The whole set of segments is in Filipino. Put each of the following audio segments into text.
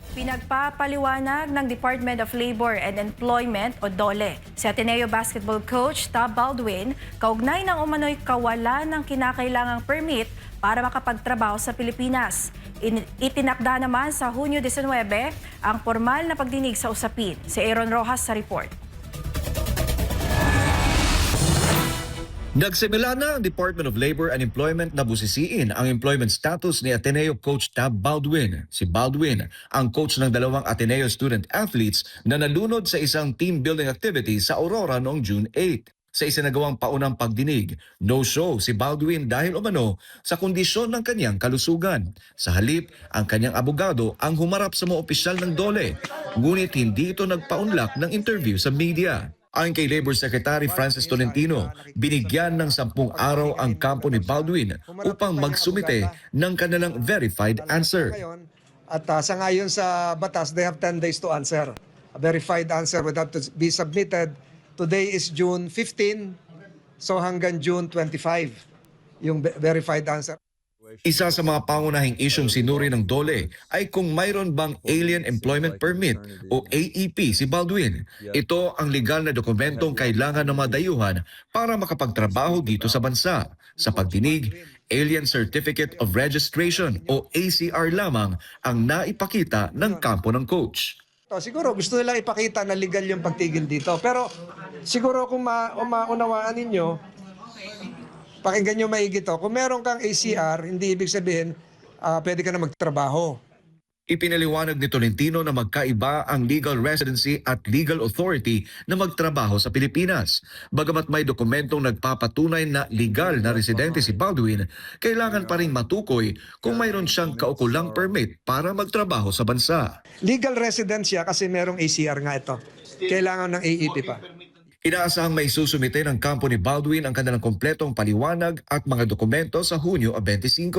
Pinagpapaliwanag ng Department of Labor and Employment o DOLE si Ateneo basketball coach Tab Baldwin kaugnay ng umano'y kawalan ng kinakailangang permit para makapagtrabaho sa Pilipinas. Itinakda naman sa Hunyo 19 ang formal na pagdinig sa usapin. Si Aaron Rojas sa report. Nagsimula na ang Department of Labor and Employment na busisiin ang employment status ni Ateneo coach Tab Baldwin. Si Baldwin, ang coach ng dalawang Ateneo student athletes na nalunod sa isang team building activity sa Aurora noong June 8. Sa isinagawang paunang pagdinig, no-show si Baldwin dahil umano sa kondisyon ng kanyang kalusugan. Sa halip, ang kanyang abogado ang humarap sa mga opisyal ng DOLE, ngunit hindi ito nagpaunlak ng interview sa media. Ayon kay Labor Secretary Francis Tolentino, binigyan ng 10 araw ang kampo ni Baldwin upang magsumite ng kanilang verified answer. At sa ngayon sa batas, they have 10 days to answer. A verified answer would have to be submitted. Today is June 15, so hanggang June 25, yung verified answer. Isa sa mga pangunahing isyong sinuri ng DOLE ay kung mayroon bang Alien Employment Permit o AEP si Baldwin. Ito ang legal na dokumentong kailangan ng mga dayuhan para makapagtrabaho dito sa bansa. Sa pagdinig, Alien Certificate of Registration o ACR lamang ang naipakita ng kampo ng coach. Siguro gusto nila ipakita na legal yung pagtigil dito. Pero siguro kung maunawaan ninyo, pakinggan nyo maigi to. Kung meron kang ACR, hindi ibig sabihin pwede ka na magtrabaho. Ipinaliwanag ni Tolentino na magkaiba ang legal residency at legal authority na magtrabaho sa Pilipinas. Bagamat may dokumentong nagpapatunay na legal na residente si Baldwin, kailangan pa rin matukoy kung mayroon siyang kaukulang permit para magtrabaho sa bansa. Legal residence siya kasi merong ACR nga ito. Kailangan ng AEP pa. Inaasahang may susumite ng kampo ni Baldwin ang kanilang kompletong paliwanag at mga dokumento sa Hunyo 25.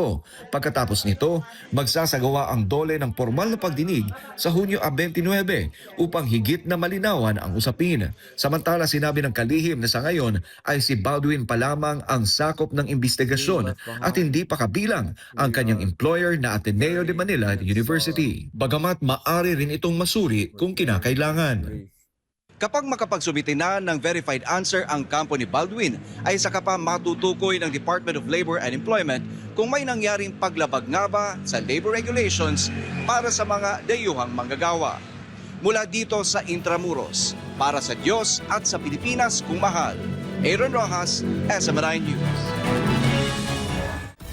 Pagkatapos nito, magsasagawa ang DOLE ng formal na pagdinig sa Hunyo 29 upang higit na malinawan ang usapin. Samantala, sinabi ng kalihim na sa ngayon ay si Baldwin pa lamang ang sakop ng investigasyon at hindi pa kabilang ang kanyang employer na Ateneo de Manila University. Bagamat maaari rin itong masuri kung kinakailangan. Kapag makapagsumite na ng verified answer ang kampo ni Baldwin, ay saka pa matutukoy ng Department of Labor and Employment kung may nangyaring paglabag nga ba sa labor regulations para sa mga dayuhang manggagawa. Mula dito sa Intramuros, para sa Diyos at sa Pilipinas kung mahal, Aaron Rojas, SMNI News.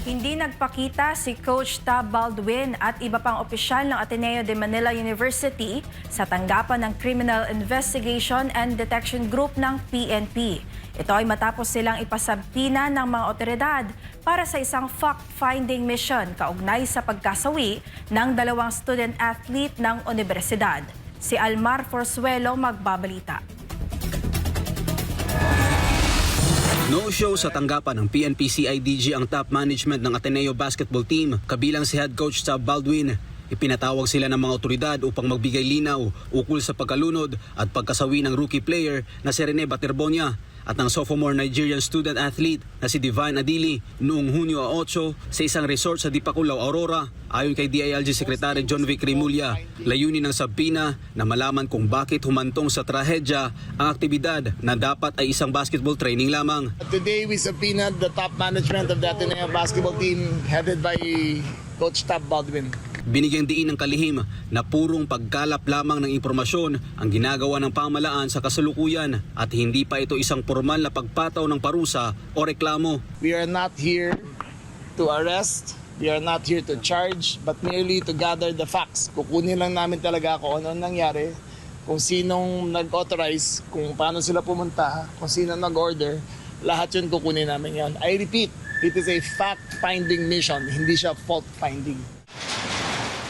Hindi nagpakita si Coach Tab Baldwin at iba pang opisyal ng Ateneo de Manila University sa tanggapan ng Criminal Investigation and Detection Group ng PNP. Ito ay matapos silang ipasabtina ng mga otoridad para sa isang fact-finding mission kaugnay sa pagkasawi ng dalawang student-athlete ng universidad. Si Almar Forzuelo magbabalita. No-show sa tanggapan ng PNP-CIDG ang top management ng Ateneo basketball team, kabilang si head coach Tab Baldwin. Ipinatawag sila ng mga otoridad upang magbigay linaw ukol sa pagkalunod at pagkasawi ng rookie player na si Rene Baterbonia at ng sophomore Nigerian student athlete na si Divine Adili noong Hunyo 8 sa isang resort sa Dipakulaw, Aurora. Ayon kay DILG Secretary John Vic Rimulya, layunin ng sabina na malaman kung bakit humantong sa trahedya ang aktibidad na dapat ay isang basketball training lamang. Today we subpoenaed the top management of the Ateneo basketball team headed by Coach Tab Baldwin. Binigyang diin ng kalihim na purong pagkalap lamang ng impormasyon ang ginagawa ng pamahalaan sa kasalukuyan at hindi pa ito isang formal na pagpataw ng parusa o reklamo. We are not here to arrest, we are not here to charge, but merely to gather the facts. Kukunin lang namin talaga kung ano nangyari, kung sinong nag-authorize, kung paano sila pumunta, kung sino nag-order, lahat yun kukunin namin yan. I repeat, it is a fact-finding mission, hindi siya fault-finding.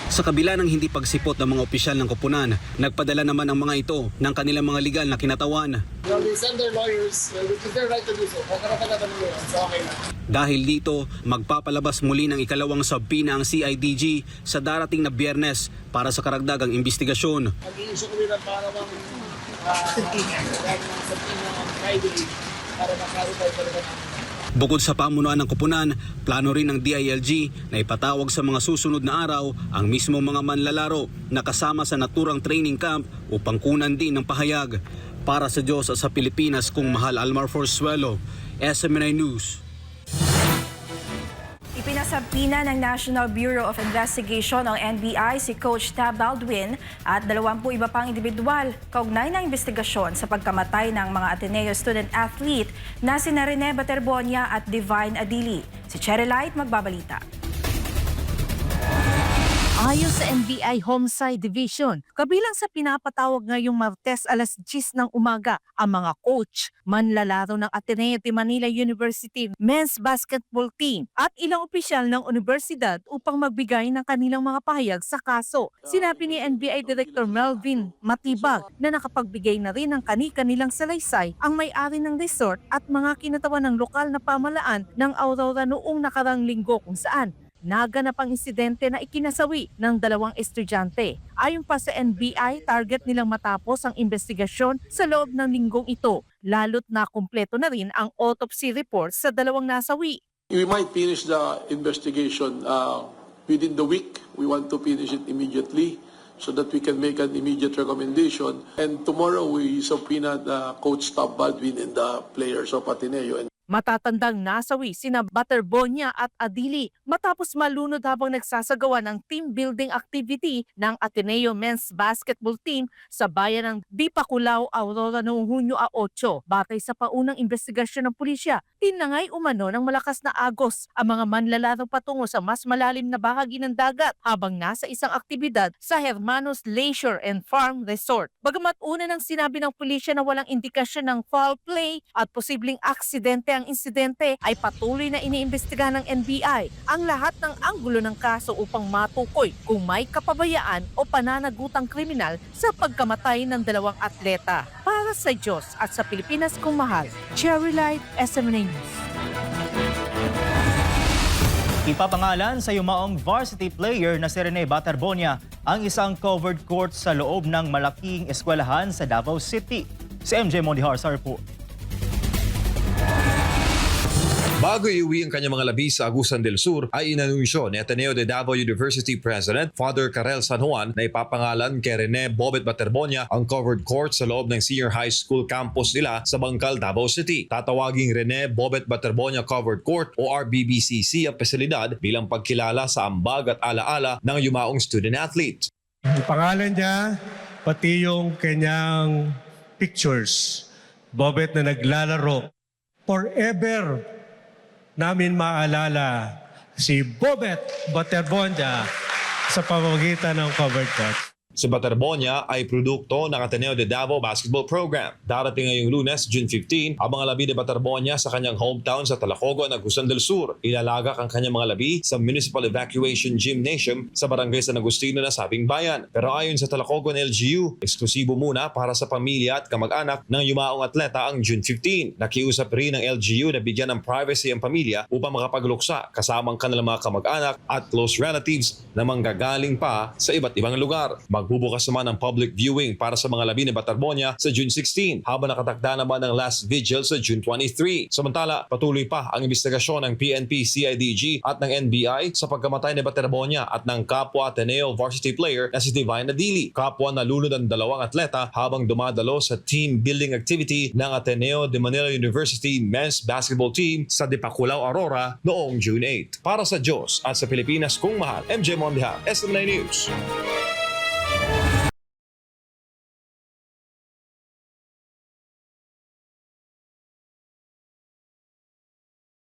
Sa kabila ng hindi pagsipot ng mga opisyal ng koponan, nagpadala naman ang mga ito ng kanilang mga legal na kinatawan. Well, they send their lawyers, which is their right to do so. So okay na. Dahil dito, magpapalabas muli ng ikalawang subpoena ang CIDG sa darating na Biyernes para sa karagdagang investigasyon. Mag-i-issue kami ng pangalawang subpoena on Friday para makarify talaga namin. Bukod sa pamunuan ng koponan, plano rin ng DILG na ipatawag sa mga susunod na araw ang mismo mga manlalaro na kasama sa naturang training camp upang kunan din ng pahayag. Para sa Diyos at sa Pilipinas, kung Mahal Almar Forzuelo, SMNI News. Ipinasabina ng National Bureau of Investigation o NBI si Coach Tab Baldwin at 20 iba pang individual kaugnay ng investigasyon sa pagkamatay ng mga Ateneo student-athlete na sina Rene Baterbonia at Divine Adili. Si Cherry Light magbabalita. Ayon sa NBI Homicide Division, kabilang sa pinapatawag ngayong Martes alas 10 ng umaga ang mga coach, manlalaro ng Ateneo de Manila University Men's Basketball Team at ilang opisyal ng universidad upang magbigay ng kanilang mga pahayag sa kaso. Sinabi ni NBI Director Melvin Matibag na nakapagbigay na rin ng kani-kanilang salaysay ang may-ari ng resort at mga kinatawan ng lokal na pamalaan ng Aurora noong nakarang linggo kung saan naganap ang insidente na ikinasawi ng 2 estudyante. Ayon pa sa NBI, target nilang matapos ang investigasyon sa loob ng linggong ito, lalo't na kumpleto na rin ang autopsy report sa 2 nasawi. We might finish the investigation within the week. We want to finish it immediately so that we can make an immediate recommendation. And tomorrow we subpoena Coach Tab Baldwin and the players of Ateneo. Matatandang nasawi sina Baterbonia at Adili matapos malunod habang nagsasagawa ng team building activity ng Ateneo Men's Basketball Team sa bayan ng Dipaculao, Aurora noong Hunyo 8. Batay sa paunang investigasyon ng pulisya, tinangay umano ng malakas na agos ang mga manlalaro patungo sa mas malalim na bahagi ng dagat habang nasa isang aktibidad sa Hermanos Leisure and Farm Resort. Bagamat una nang sinabi ng pulisya na walang indikasyon ng foul play at posibleng aksidente ang insidente, ay patuloy na iniimbestigahan ng NBI ang lahat ng anggulo ng kaso upang matukoy kung may kapabayaan o pananagutang kriminal sa pagkamatay ng 2 atleta. Para sa Diyos at sa Pilipinas kung mahal, Cherry Light, SMNI News. Ipapangalan sa yumaong varsity player na si Rene Baterbonia ang isang covered court sa loob ng malaking eskwelahan sa Davao City. Si MJ Mondihar sa report. Bago iuwi ang kanyang mga labi sa Agusan del Sur, ay inanunsyo ni Ateneo de Davao University President Father Karel San Juan na ipapangalan kay Rene Bobet Baterbonia ang covered court sa loob ng senior high school campus nila sa Bangkal, Davao City. Tatawaging Rene Bobet Baterbonia Covered Court o RBBCC ang pasilidad bilang pagkilala sa ambag at alaala ng yumaong student-athlete. Ang pangalan niya, pati yung kanyang pictures, Bobet na naglalaro. Forever namin maalala si Bobet Baterbonia sa pamamagitan ng covered court. Si Baterbonia ay produkto ng Ateneo de Davao Basketball Program. Darating ngayong Lunes, June 15, ang mga labi ni Baterbonia sa kanyang hometown sa Talacogon, Agusan del Sur. Ilalagak ang kanyang mga labi sa Municipal Evacuation Gymnasium sa Barangay San Agustino na Sabing Bayan. Pero ayon sa Talacogon LGU, eksklusibo muna para sa pamilya at kamag-anak ng yumaong atleta ang June 15. Nakiusap rin ng LGU na bigyan ng privacy ang pamilya upang makapagluksa kasama ang kanilang mga kamag-anak at close relatives na manggagaling pa sa iba't ibang lugar. Magbubukas naman ang public viewing para sa mga labi ni Baterbonia sa June 16 habang nakatakda naman ang last vigil sa June 23. Samantala, patuloy pa ang investigasyon ng PNP, CIDG at ng NBI sa pagkamatay ni Baterbonia at ng kapwa Ateneo varsity player na si Divine Adili. Kapwa nalunod ang 2 atleta habang dumadalo sa team building activity ng Ateneo de Manila University Men's Basketball Team sa Dipaculao, Aurora noong June 8. Para sa Diyos at sa Pilipinas kung mahal, MJ Mondihar, SMNI News.